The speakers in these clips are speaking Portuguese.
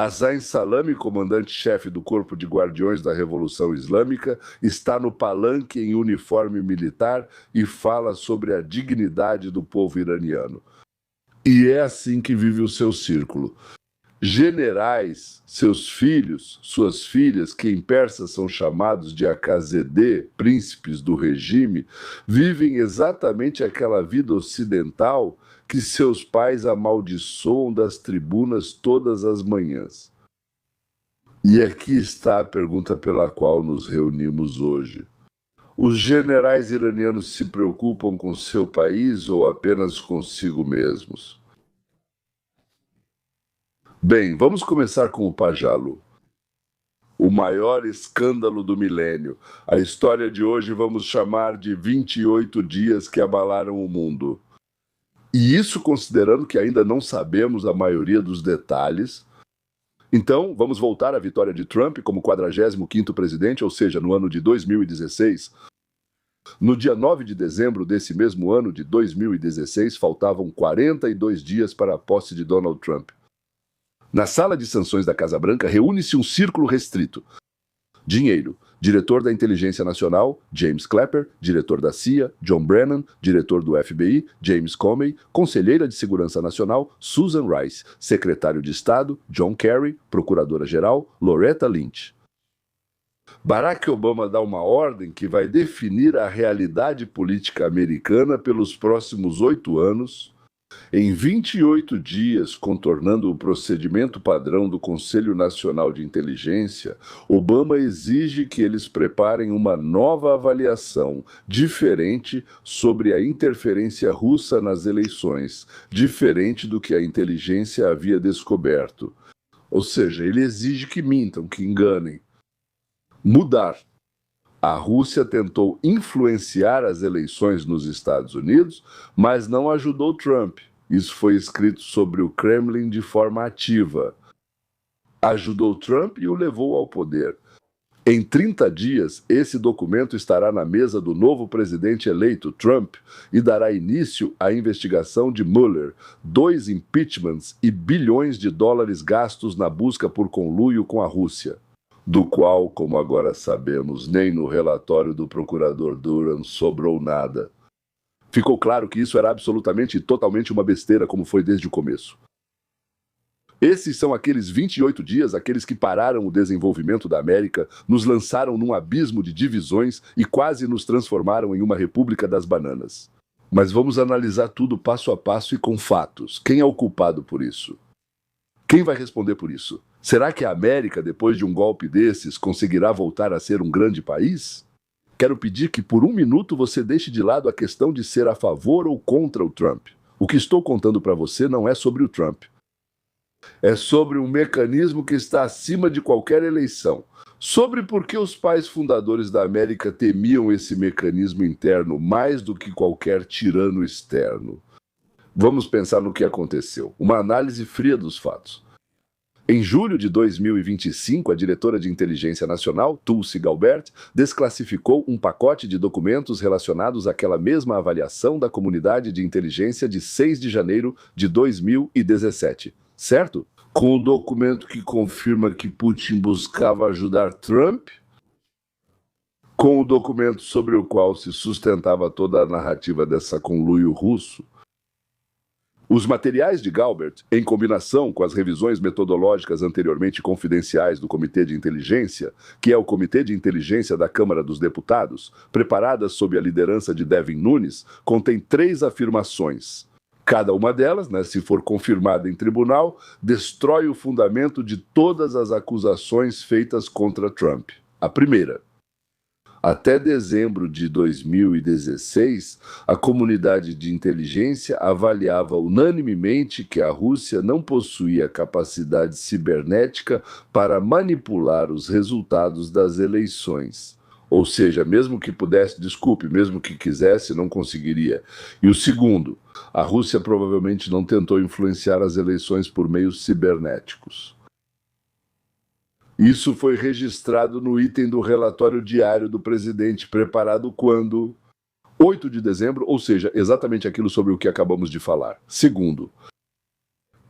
Hassan Salami, comandante-chefe do Corpo de Guardiões da Revolução Islâmica, está no palanque em uniforme militar e fala sobre a dignidade do povo iraniano. E é assim que vive o seu círculo. Generais, seus filhos, suas filhas, que em persa são chamados de Akazedê, príncipes do regime, vivem exatamente aquela vida ocidental que seus pais amaldiçoam das tribunas todas as manhãs. E aqui está a pergunta pela qual nos reunimos hoje. Os generais iranianos se preocupam com seu país ou apenas consigo mesmos? Bem, vamos começar com o Pajalu. O maior escândalo do milênio. A história de hoje vamos chamar de 28 dias que abalaram o mundo. E isso considerando que ainda não sabemos a maioria dos detalhes. Então, vamos voltar à vitória de Trump como 45º presidente, ou seja, no ano de 2016. No dia 9 de dezembro desse mesmo ano de 2016, faltavam 42 dias para a posse de Donald Trump. Na sala de sanções da Casa Branca, reúne-se um círculo restrito. Dinheiro. Diretor da Inteligência Nacional, James Clapper. Diretor da CIA, John Brennan. Diretor do FBI, James Comey. Conselheira de Segurança Nacional, Susan Rice. Secretário de Estado, John Kerry. Procuradora-Geral, Loretta Lynch. Barack Obama dá uma ordem que vai definir a realidade política americana pelos próximos 8 anos. Em 28 dias, contornando o procedimento padrão do Conselho Nacional de Inteligência, Obama exige que eles preparem uma nova avaliação, diferente, sobre a interferência russa nas eleições, diferente do que a inteligência havia descoberto. Ou seja, ele exige que mintam, que enganem. Mudar. A Rússia tentou influenciar as eleições nos Estados Unidos, mas não ajudou Trump. Isso foi escrito sobre o Kremlin de forma ativa. Ajudou Trump e o levou ao poder. Em 30 dias, esse documento estará na mesa do novo presidente eleito, Trump, e dará início à investigação de Mueller, 2 impeachments e bilhões de dólares gastos na busca por conluio com a Rússia, do qual, como agora sabemos, nem no relatório do procurador Durham sobrou nada. Ficou claro que isso era absolutamente e totalmente uma besteira, como foi desde o começo. Esses são aqueles 28 dias, aqueles que pararam o desenvolvimento da América, nos lançaram num abismo de divisões e quase nos transformaram em uma república das bananas. Mas vamos analisar tudo passo a passo e com fatos. Quem é o culpado por isso? Quem vai responder por isso? Será que a América, depois de um golpe desses, conseguirá voltar a ser um grande país? Quero pedir que por 1 minuto você deixe de lado a questão de ser a favor ou contra o Trump. O que estou contando para você não é sobre o Trump. É sobre um mecanismo que está acima de qualquer eleição. Sobre por que os pais fundadores da América temiam esse mecanismo interno mais do que qualquer tirano externo. Vamos pensar no que aconteceu. Uma análise fria dos fatos. Em julho de 2025, a diretora de Inteligência Nacional, Tulsi Gabbard, desclassificou um pacote de documentos relacionados àquela mesma avaliação da comunidade de inteligência de 6 de janeiro de 2017, certo? Com o documento que confirma que Putin buscava ajudar Trump, com o documento sobre o qual se sustentava toda a narrativa dessa conluio russo. Os materiais de Gabbard, em combinação com as revisões metodológicas anteriormente confidenciais do Comitê de Inteligência, que é o Comitê de Inteligência da Câmara dos Deputados, preparadas sob a liderança de Devin Nunes, contém 3 afirmações. Cada uma delas, se for confirmada em tribunal, destrói o fundamento de todas as acusações feitas contra Trump. A primeira. Até dezembro de 2016, a comunidade de inteligência avaliava unanimemente que a Rússia não possuía capacidade cibernética para manipular os resultados das eleições. Ou seja, mesmo que pudesse, mesmo que quisesse, não conseguiria. E o segundo, a Rússia provavelmente não tentou influenciar as eleições por meios cibernéticos. Isso foi registrado no item do relatório diário do presidente, preparado quando? 8 de dezembro, ou seja, exatamente aquilo sobre o que acabamos de falar. Segundo,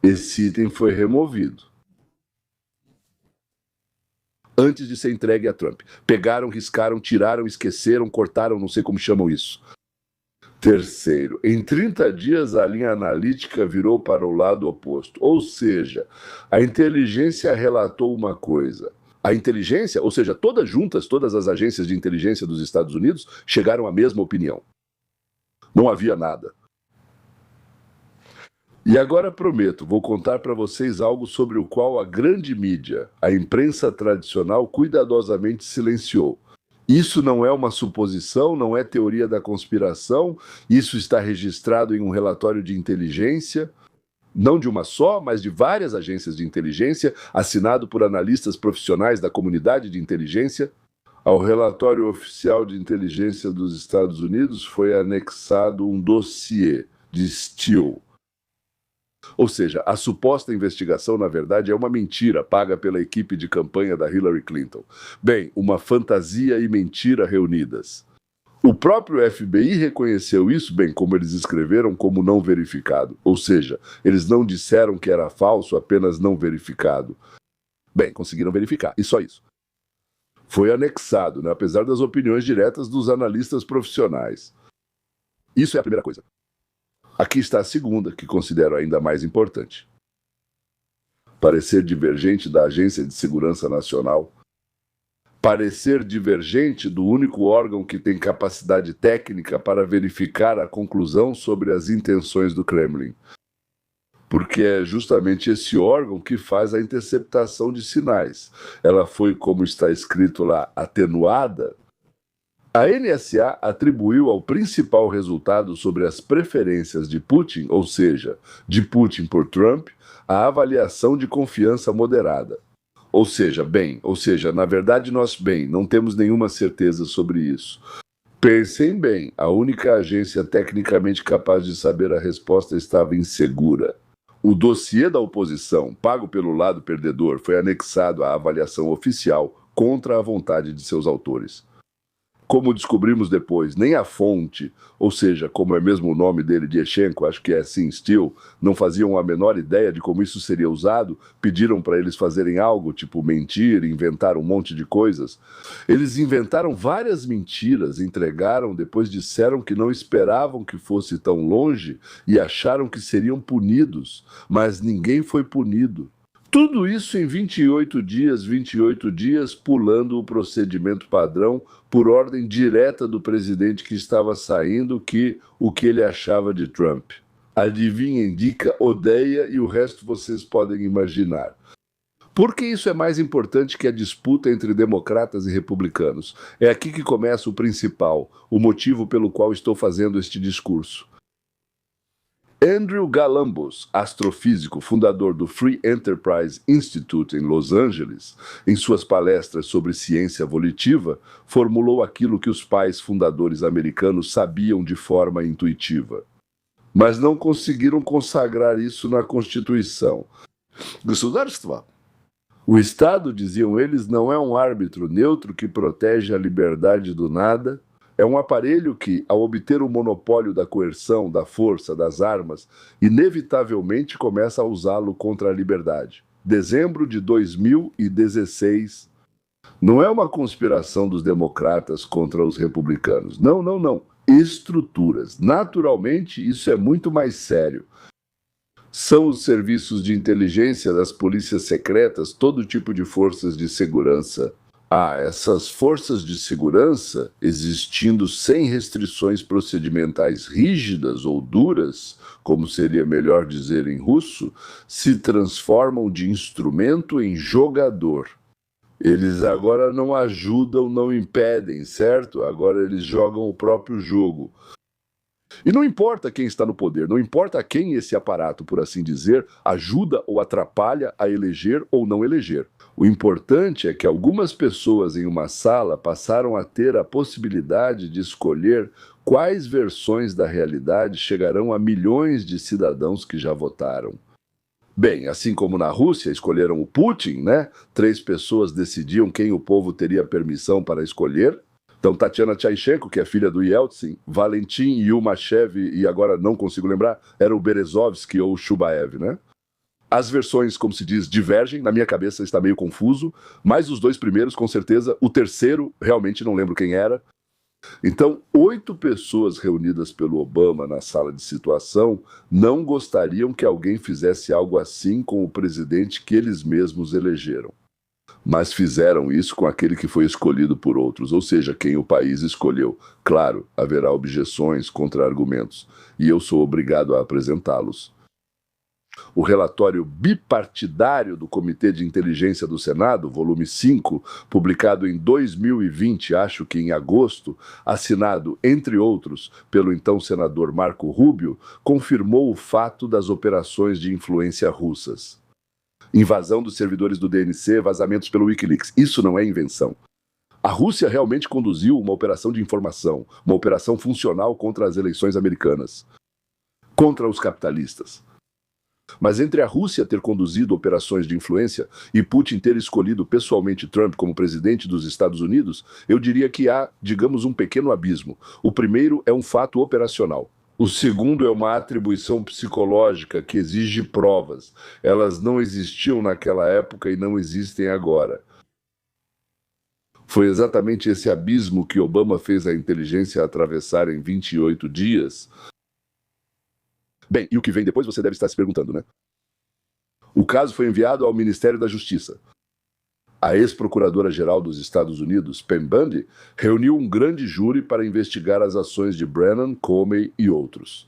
esse item foi removido. antes de ser entregue a Trump. Pegaram, riscaram, tiraram, esqueceram, cortaram, não sei como chamam isso. Terceiro, em 30 dias a linha analítica virou para o lado oposto. Ou seja, a inteligência relatou uma coisa. A inteligência, ou seja, todas as agências de inteligência dos Estados Unidos chegaram à mesma opinião. Não havia nada. E agora prometo, vou contar para vocês algo sobre o qual a grande mídia, a imprensa tradicional, cuidadosamente silenciou. Isso não é uma suposição, não é teoria da conspiração, isso está registrado em um relatório de inteligência, não de uma só, mas de várias agências de inteligência, assinado por analistas profissionais da comunidade de inteligência. Ao relatório oficial de inteligência dos Estados Unidos foi anexado um dossiê de Steele. Ou seja, a suposta investigação, na verdade, é uma mentira paga pela equipe de campanha da Hillary Clinton. Bem, uma fantasia e mentira reunidas. O próprio FBI reconheceu isso, bem como eles escreveram, como não verificado. Ou seja, eles não disseram que era falso, apenas não verificado. Bem, conseguiram verificar, e só isso. Foi anexado, né, apesar das opiniões diretas dos analistas profissionais. Isso é a primeira coisa. Aqui está a segunda, que considero ainda mais importante. Parecer divergente da Agência de Segurança Nacional. Parecer divergente do único órgão que tem capacidade técnica para verificar a conclusão sobre as intenções do Kremlin. Porque é justamente esse órgão que faz a interceptação de sinais. Ela foi, como está escrito lá, atenuada. A NSA atribuiu ao principal resultado sobre as preferências de Putin, ou seja, de Putin por Trump, a avaliação de confiança moderada. Ou seja, na verdade não temos nenhuma certeza sobre isso. Pensem bem, a única agência tecnicamente capaz de saber a resposta estava insegura. O dossiê da oposição, pago pelo lado perdedor, foi anexado à avaliação oficial contra a vontade de seus autores. Como descobrimos depois, nem a fonte, ou seja, como é mesmo o nome dele, Dieschenko, acho que é assim, Steele, não faziam a menor ideia de como isso seria usado, pediram para eles fazerem algo, tipo mentir, inventar um monte de coisas. Eles inventaram várias mentiras, entregaram, depois disseram que não esperavam que fosse tão longe e acharam que seriam punidos, mas ninguém foi punido. Tudo isso em 28 dias, pulando o procedimento padrão por ordem direta do presidente que estava saindo, o que ele achava de Trump. Adivinha, indica, odeia e o resto vocês podem imaginar. Por que isso é mais importante que a disputa entre democratas e republicanos? É aqui que começa o principal, o motivo pelo qual estou fazendo este discurso. Andrew Galambos, astrofísico, fundador do Free Enterprise Institute em Los Angeles, em suas palestras sobre ciência volitiva, formulou aquilo que os pais fundadores americanos sabiam de forma intuitiva. Mas não conseguiram consagrar isso na Constituição. Государство. O Estado, diziam eles, não é um árbitro neutro que protege a liberdade do nada. É um aparelho que, ao obter o monopólio da coerção, da força, das armas, inevitavelmente começa a usá-lo contra a liberdade. Dezembro de 2016. Não é uma conspiração dos democratas contra os republicanos. Não. Estruturas. Naturalmente, isso é muito mais sério. São os serviços de inteligência das polícias secretas, todo tipo de forças de segurança. Essas forças de segurança, existindo sem restrições procedimentais rígidas ou duras, como seria melhor dizer em russo, se transformam de instrumento em jogador. Eles agora não ajudam, não impedem, certo? Agora eles jogam o próprio jogo. E não importa quem está no poder, não importa a quem esse aparato, por assim dizer, ajuda ou atrapalha a eleger ou não eleger. O importante é que algumas pessoas em uma sala passaram a ter a possibilidade de escolher quais versões da realidade chegarão a milhões de cidadãos que já votaram. Bem, assim como na Rússia escolheram o Putin, né? 3 pessoas decidiam quem o povo teria permissão para escolher. Então, Tatiana Tchaichenko, que é filha do Yeltsin, Valentin Yumashev, e agora não consigo lembrar, era o Berezovsky ou o Chubaev, né? As versões, como se diz, divergem, na minha cabeça está meio confuso, mas os dois primeiros, com certeza, o terceiro, realmente não lembro quem era. Então, 8 pessoas reunidas pelo Obama na sala de situação não gostariam que alguém fizesse algo assim com o presidente que eles mesmos elegeram. Mas fizeram isso com aquele que foi escolhido por outros, ou seja, quem o país escolheu. Claro, haverá objeções, contra-argumentos, e eu sou obrigado a apresentá-los. O relatório bipartidário do Comitê de Inteligência do Senado, volume 5, publicado em 2020, acho que em agosto, assinado, entre outros, pelo então senador Marco Rubio, confirmou o fato das operações de influência russas. Invasão dos servidores do DNC, vazamentos pelo Wikileaks. Isso não é invenção. A Rússia realmente conduziu uma operação de informação, uma operação funcional contra as eleições americanas, contra os capitalistas. Mas entre a Rússia ter conduzido operações de influência e Putin ter escolhido pessoalmente Trump como presidente dos Estados Unidos, eu diria que há, digamos, um pequeno abismo. O primeiro é um fato operacional. O segundo é uma atribuição psicológica que exige provas. Elas não existiam naquela época e não existem agora. Foi exatamente esse abismo que Obama fez a inteligência atravessar em 28 dias. Bem, e o que vem depois você deve estar se perguntando, né? O caso foi enviado ao Ministério da Justiça. A ex-procuradora-geral dos Estados Unidos, Pam Bondi, reuniu um grande júri para investigar as ações de Brennan, Comey e outros.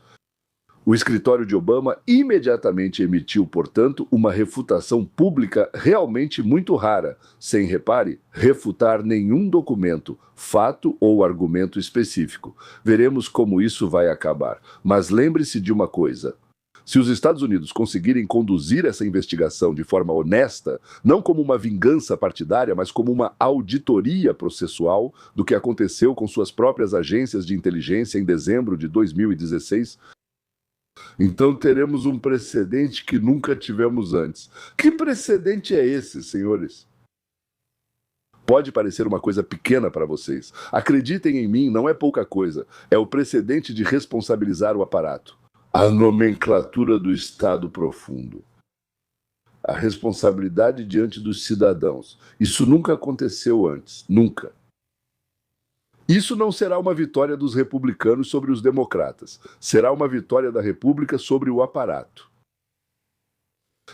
O escritório de Obama imediatamente emitiu, portanto, uma refutação pública realmente muito rara, sem, repare, refutar nenhum documento, fato ou argumento específico. Veremos como isso vai acabar. Mas lembre-se de uma coisa. Se os Estados Unidos conseguirem conduzir essa investigação de forma honesta, não como uma vingança partidária, mas como uma auditoria processual do que aconteceu com suas próprias agências de inteligência em dezembro de 2016, então teremos um precedente que nunca tivemos antes. Que precedente é esse, senhores? Pode parecer uma coisa pequena para vocês. Acreditem em mim, não é pouca coisa. É o precedente de responsabilizar o aparato. A nomenclatura do Estado profundo. A responsabilidade diante dos cidadãos. Isso nunca aconteceu antes. Nunca. Isso não será uma vitória dos republicanos sobre os democratas. Será uma vitória da República sobre o aparato.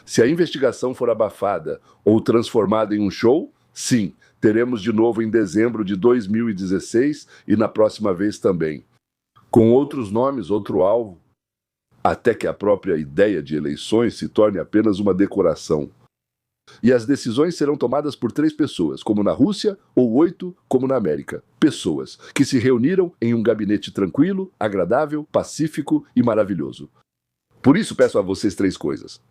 Se a investigação for abafada ou transformada em um show, sim, teremos de novo em dezembro de 2016 e na próxima vez também. Com outros nomes, outro alvo, até que a própria ideia de eleições se torne apenas uma decoração. E as decisões serão tomadas por 3 pessoas, como na Rússia, ou 8, como na América. Pessoas que se reuniram em um gabinete tranquilo, agradável, pacífico e maravilhoso. Por isso peço a vocês 3 coisas.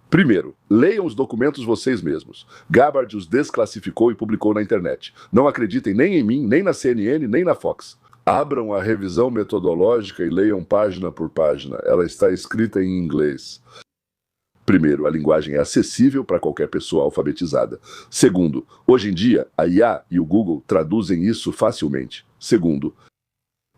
Primeiro, leiam os documentos vocês mesmos. Gabbard os desclassificou e publicou na internet. Não acreditem nem em mim, nem na CNN, nem na Fox. Abram a revisão metodológica e leiam página por página. Ela está escrita em inglês. Primeiro, a linguagem é acessível para qualquer pessoa alfabetizada. Segundo, hoje em dia, a IA e o Google traduzem isso facilmente. Segundo,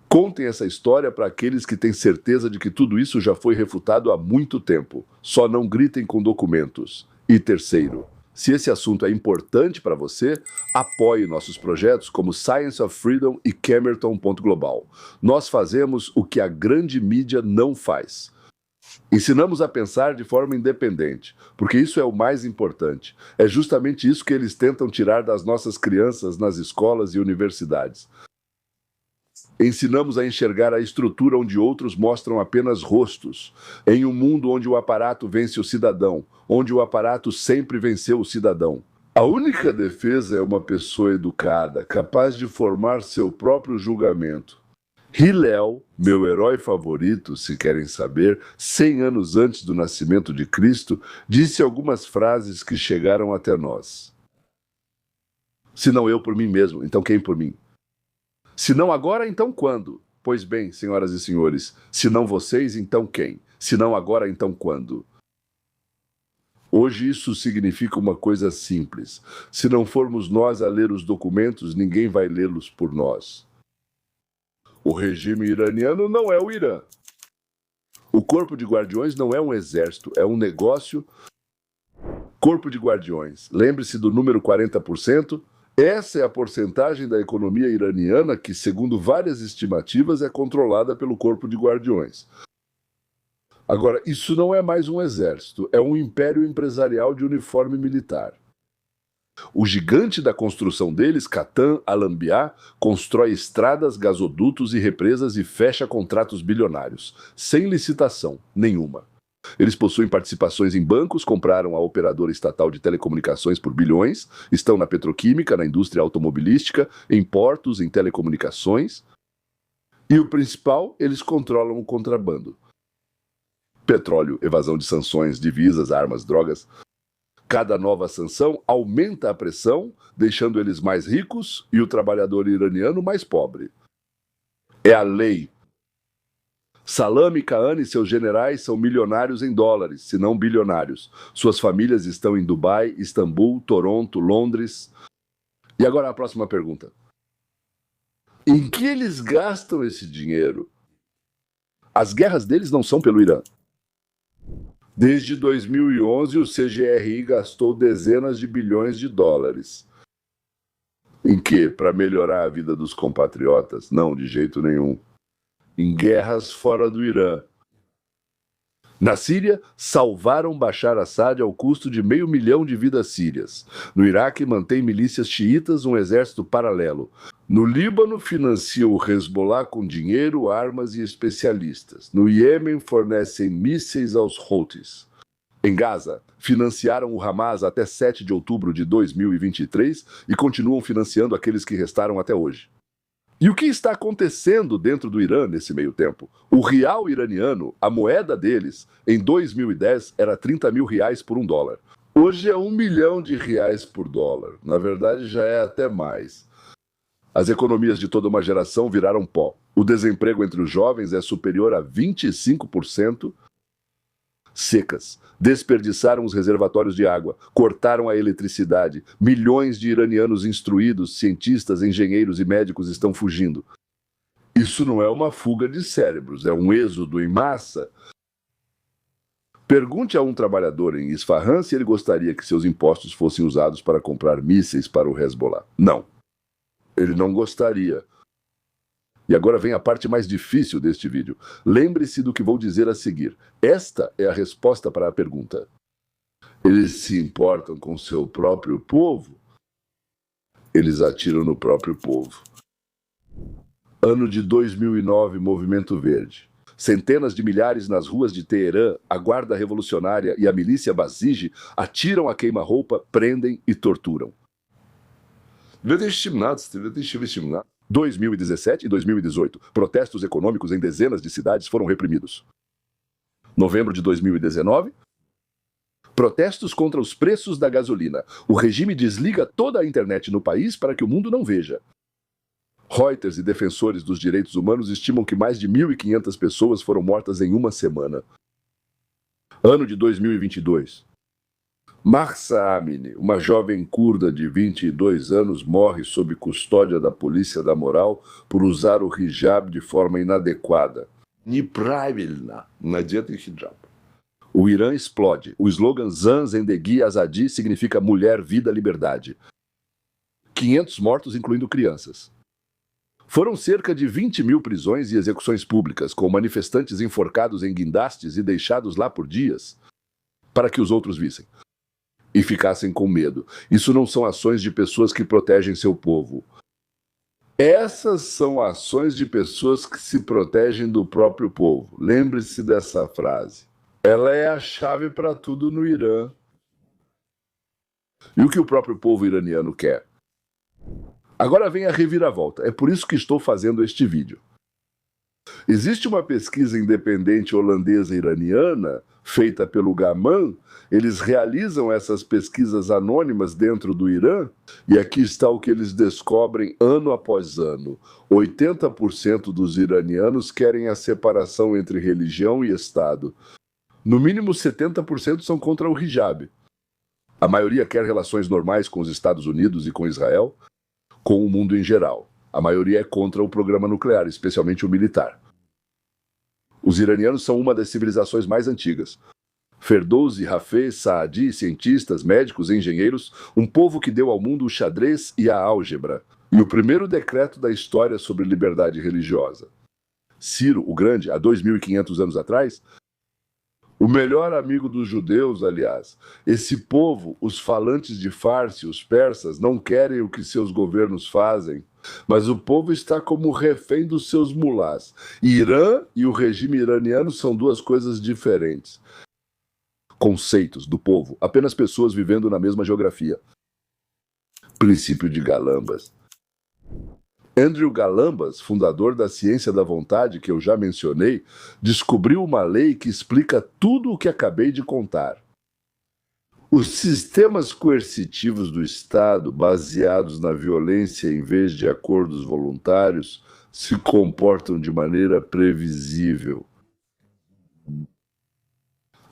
contem essa história para aqueles que têm certeza de que tudo isso já foi refutado há muito tempo. Só não gritem com documentos. E terceiro, se esse assunto é importante para você, apoie nossos projetos como Science of Freedom e Camerton.global. Nós fazemos o que a grande mídia não faz. Ensinamos a pensar de forma independente, porque isso é o mais importante. É justamente isso que eles tentam tirar das nossas crianças nas escolas e universidades. Ensinamos a enxergar a estrutura onde outros mostram apenas rostos, em um mundo onde o aparato vence o cidadão, onde o aparato sempre venceu o cidadão. A única defesa é uma pessoa educada, capaz de formar seu próprio julgamento. Hillel, meu herói favorito, se querem saber, 100 anos antes do nascimento de Cristo, disse algumas frases que chegaram até nós. Se não eu por mim mesmo, então quem por mim? Se não agora, então quando? Pois bem, senhoras e senhores, se não vocês, então quem? Se não agora, então quando? Hoje isso significa uma coisa simples. Se não formos nós a ler os documentos, ninguém vai lê-los por nós. O regime iraniano não é o Irã. O Corpo de Guardiões não é um exército, é um negócio. Corpo de Guardiões. Lembre-se do número 40%. Essa é a porcentagem da economia iraniana que, segundo várias estimativas, é controlada pelo Corpo de Guardiões. Agora, isso não é mais um exército, é um império empresarial de uniforme militar. O gigante da construção deles, Katan Al-Anbiya, constrói estradas, gasodutos e represas e fecha contratos bilionários, sem licitação nenhuma. Eles possuem participações em bancos, compraram a operadora estatal de telecomunicações por bilhões, estão na petroquímica, na indústria automobilística, em portos, em telecomunicações. E o principal, eles controlam o contrabando. Petróleo, evasão de sanções, divisas, armas, drogas. Cada nova sanção aumenta a pressão, deixando eles mais ricos e o trabalhador iraniano mais pobre. É a lei. Salami Khan e seus generais são milionários em dólares, se não bilionários. Suas famílias estão em Dubai, Istambul, Toronto, Londres. E agora a próxima pergunta. Em que eles gastam esse dinheiro? As guerras deles não são pelo Irã. Desde 2011, o CGRI gastou dezenas de bilhões de dólares. Em quê? Para melhorar a vida dos compatriotas? Não, de jeito nenhum. Em guerras fora do Irã. Na Síria, salvaram Bashar Assad ao custo de 500 mil de vidas sírias. No Iraque, mantém milícias xiitas, um exército paralelo. No Líbano, financia o Hezbollah com dinheiro, armas e especialistas. No Iêmen, fornecem mísseis aos Houthis. Em Gaza, financiaram o Hamas até 7 de outubro de 2023 e continuam financiando aqueles que restaram até hoje. E o que está acontecendo dentro do Irã nesse meio tempo? O real iraniano, a moeda deles, em 2010 era 30 mil reais por $1. Hoje é 1 milhão de reais por dólar. Na verdade, já é até mais. As economias de toda uma geração viraram pó. O desemprego entre os jovens é superior a 25%. Secas. Desperdiçaram os reservatórios de água, cortaram a eletricidade. Milhões de iranianos instruídos, cientistas, engenheiros e médicos estão fugindo. Isso não é uma fuga de cérebros, é um êxodo em massa. Pergunte a um trabalhador em Isfahan se ele gostaria que seus impostos fossem usados para comprar mísseis para o Hezbollah. Não. Ele não gostaria. E agora vem a parte mais difícil deste vídeo. Lembre-se do que vou dizer a seguir. Esta é a resposta para a pergunta. Eles se importam com seu próprio povo? Eles atiram no próprio povo. Ano de 2009, Movimento Verde. Centenas de milhares nas ruas de Teherã, a Guarda Revolucionária e a milícia Basij atiram a queima-roupa, prendem e torturam. 2017 e 2018, protestos econômicos em dezenas de cidades foram reprimidos. Novembro de 2019, protestos contra os preços da gasolina. O regime desliga toda a internet no país para que o mundo não veja. Reuters e defensores dos direitos humanos estimam que mais de 1.500 pessoas foram mortas em uma semana. Ano de 2022. Mahsa Amini, uma jovem curda de 22 anos, morre sob custódia da polícia da moral por usar o hijab de forma inadequada. Неправильно надетый hijab. O Irã explode. O slogan Zan Zendegi Azadi significa mulher, vida, liberdade. 500 mortos, incluindo crianças. Foram cerca de 20 mil prisões e execuções públicas, com manifestantes enforcados em guindastes e deixados lá por dias, para que os outros vissem e ficassem com medo. Isso não são ações de pessoas que protegem seu povo. Essas são ações de pessoas que se protegem do próprio povo. Lembre-se dessa frase. Ela é a chave para tudo no Irã. E o que o próprio povo iraniano quer? Agora vem a reviravolta. É por isso que estou fazendo este vídeo. Existe uma pesquisa independente holandesa-iraniana, feita pelo Gaman. Eles realizam essas pesquisas anônimas dentro do Irã, e aqui está o que eles descobrem ano após ano. 80% dos iranianos querem a separação entre religião e Estado. No mínimo 70% são contra o hijab. A maioria quer relações normais com os Estados Unidos e com Israel, com o mundo em geral. A maioria é contra o programa nuclear, especialmente o militar. Os iranianos são uma das civilizações mais antigas. Ferdowsi, Hafez, Saadi, cientistas, médicos, engenheiros, um povo que deu ao mundo o xadrez e a álgebra, e o primeiro decreto da história sobre liberdade religiosa. Ciro, o Grande, há 2.500 anos atrás, o melhor amigo dos judeus, aliás. Esse povo, os falantes de Farsi, os persas, não querem o que seus governos fazem, mas o povo está como refém dos seus mulás. Irã e o regime iraniano são duas coisas diferentes. Conceitos do povo, apenas pessoas vivendo na mesma geografia. Princípio de Galambas. Andrew Galambas, fundador da ciência da vontade que eu já mencionei, descobriu uma lei que explica tudo o que acabei de contar. Os sistemas coercitivos do Estado, baseados na violência em vez de acordos voluntários, se comportam de maneira previsível.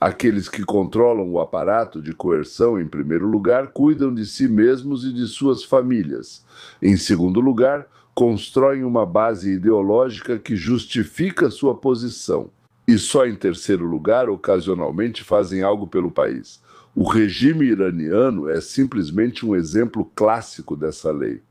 Aqueles que controlam o aparato de coerção, em primeiro lugar, cuidam de si mesmos e de suas famílias. Em segundo lugar, constroem uma base ideológica que justifica sua posição. E só em terceiro lugar, ocasionalmente, fazem algo pelo país. O regime iraniano é simplesmente um exemplo clássico dessa lei.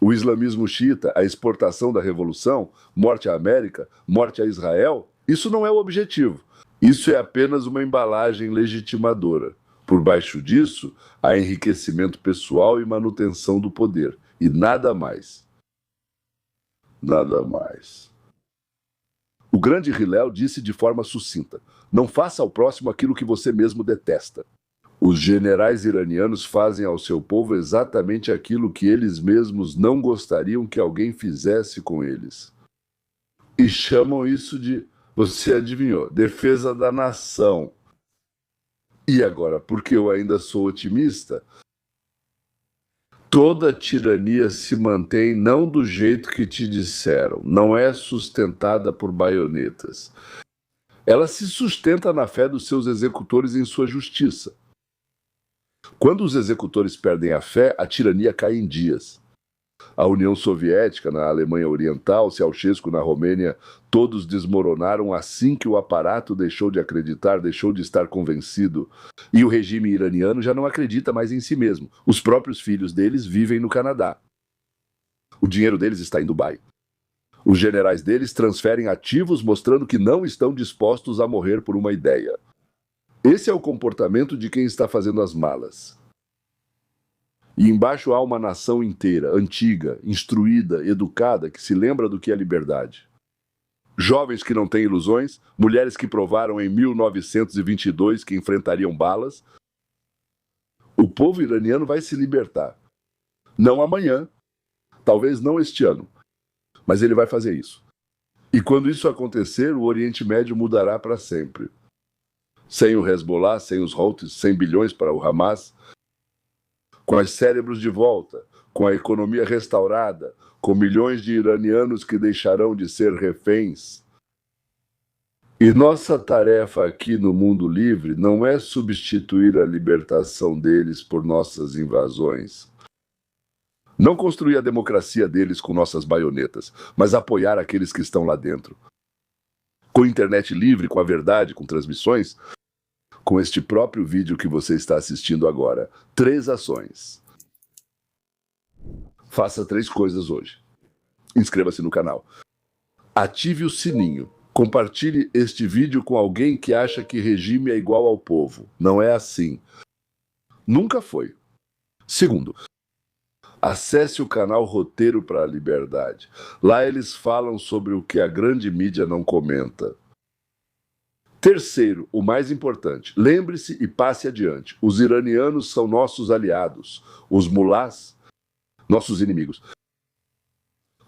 O islamismo xiita, a exportação da revolução, morte à América, morte a Israel, isso não é o objetivo. Isso é apenas uma embalagem legitimadora. Por baixo disso, há enriquecimento pessoal e manutenção do poder. E nada mais. Nada mais. O grande Hillel disse de forma sucinta: não faça ao próximo aquilo que você mesmo detesta. Os generais iranianos fazem ao seu povo exatamente aquilo que eles mesmos não gostariam que alguém fizesse com eles. E chamam isso de, você adivinhou, defesa da nação. E agora, porque eu ainda sou otimista, toda tirania se mantém não do jeito que te disseram, não é sustentada por baionetas. Ela se sustenta na fé dos seus executores em sua justiça. Quando os executores perdem a fé, a tirania cai em dias. A União Soviética, na Alemanha Oriental, Ceausescu na Romênia, todos desmoronaram assim que o aparato deixou de acreditar, deixou de estar convencido. E o regime iraniano já não acredita mais em si mesmo. Os próprios filhos deles vivem no Canadá. O dinheiro deles está em Dubai. Os generais deles transferem ativos mostrando que não estão dispostos a morrer por uma ideia. Esse é o comportamento de quem está fazendo as malas. E embaixo há uma nação inteira, antiga, instruída, educada, que se lembra do que é liberdade. Jovens que não têm ilusões, mulheres que provaram em 1922 que enfrentariam balas. O povo iraniano vai se libertar. Não amanhã, talvez não este ano, mas ele vai fazer isso. E quando isso acontecer, o Oriente Médio mudará para sempre. Sem o Hezbollah, sem os Houthis, 100 bilhões para o Hamas, com os cérebros de volta, com a economia restaurada, com milhões de iranianos que deixarão de ser reféns. E nossa tarefa aqui no mundo livre não é substituir a libertação deles por nossas invasões. Não construir a democracia deles com nossas baionetas, mas apoiar aqueles que estão lá dentro. Com internet livre, com a verdade, com transmissões, com este próprio vídeo que você está assistindo agora. 3 ações. Faça 3 coisas hoje. Inscreva-se no canal. Ative o sininho. Compartilhe este vídeo com alguém que acha que regime é igual ao povo. Não é assim. Nunca foi. Segundo, acesse o canal Roteiro para a Liberdade. Lá eles falam sobre o que a grande mídia não comenta. Terceiro, o mais importante, lembre-se e passe adiante. Os iranianos são nossos aliados. Os mulás, nossos inimigos.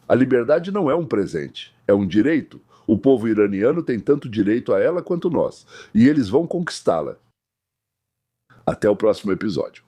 A liberdade não é um presente, é um direito. O povo iraniano tem tanto direito a ela quanto nós. E eles vão conquistá-la. Até o próximo episódio.